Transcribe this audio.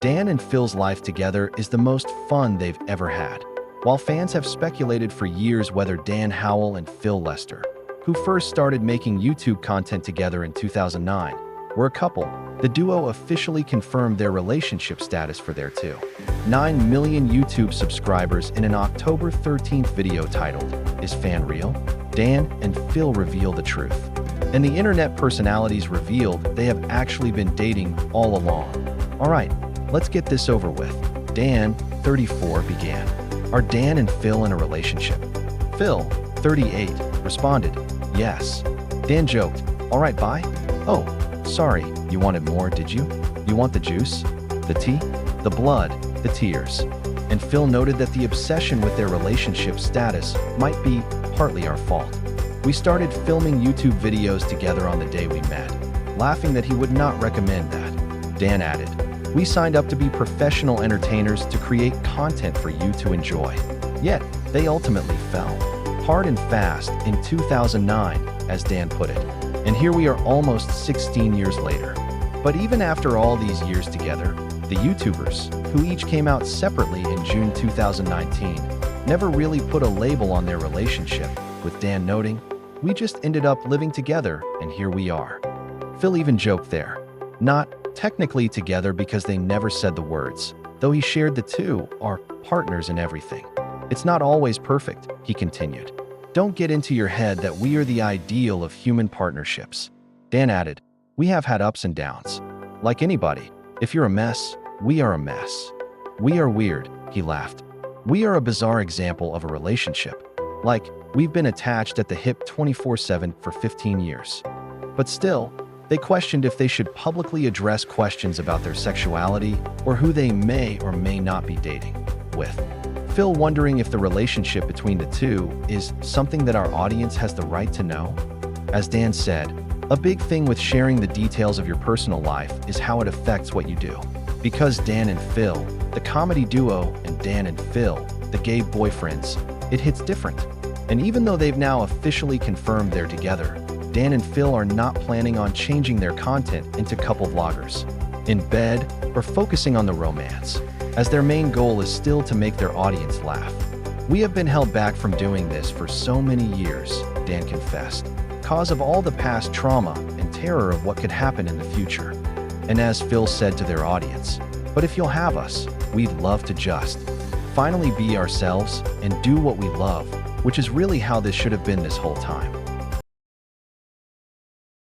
Dan and Phil's life together is the most fun they've ever had. While fans have speculated for years whether Dan Howell and Phil Lester, who first started making YouTube content together in 2009, were a couple, the duo officially confirmed their relationship status for their 2.9 million YouTube subscribers in an October 13th video titled, "Is Fan Real?" Dan and Phil reveal the truth. And the internet personalities revealed they have actually been dating all along. Alright, let's get this over with. Dan, 34, began, "Are Dan and Phil in a relationship?" Phil, 38, responded, "Yes." Dan joked, "Alright, bye?" "Oh, sorry, you wanted more, did you? You want the juice? The tea? The blood? The tears?" And Phil noted that the obsession with their relationship status might be partly our fault. "We started filming YouTube videos together on the day we met, laughing that he would not recommend that." Dan added, "We signed up to be professional entertainers to create content for you to enjoy." Yet, they ultimately fell hard and fast in 2009, as Dan put it. And here we are almost 16 years later. But even after all these years together, the YouTubers, who each came out separately in June 2019, never really put a label on their relationship, with Dan noting, "We just ended up living together, and here we are." Phil even joked there, not technically together because they never said the words, though he shared the two are partners in everything. "It's not always perfect," he continued. "Don't get into your head that we are the ideal of human partnerships." Dan added, "We have had ups and downs. Like anybody, if you're a mess, we are a mess. We are weird," he laughed. "We are a bizarre example of a relationship. Like, we've been attached at the hip 24/7 for 15 years. But still, they questioned if they should publicly address questions about their sexuality or who they may or may not be dating, with Phil wondering if the relationship between the two is something that our audience has the right to know. As Dan said, "A big thing with sharing the details of your personal life is how it affects what you do. Because Dan and Phil, the comedy duo, and Dan and Phil, the gay boyfriends, it hits different." And even though they've now officially confirmed they're together, Dan and Phil are not planning on changing their content into couple vloggers, in bed, or focusing on the romance, as their main goal is still to make their audience laugh. "We have been held back from doing this for so many years," Dan confessed, "cause of all the past trauma and terror of what could happen in the future." And as Phil said to their audience, "But if you'll have us, we'd love to just finally be ourselves and do what we love," which is really how this should have been this whole time.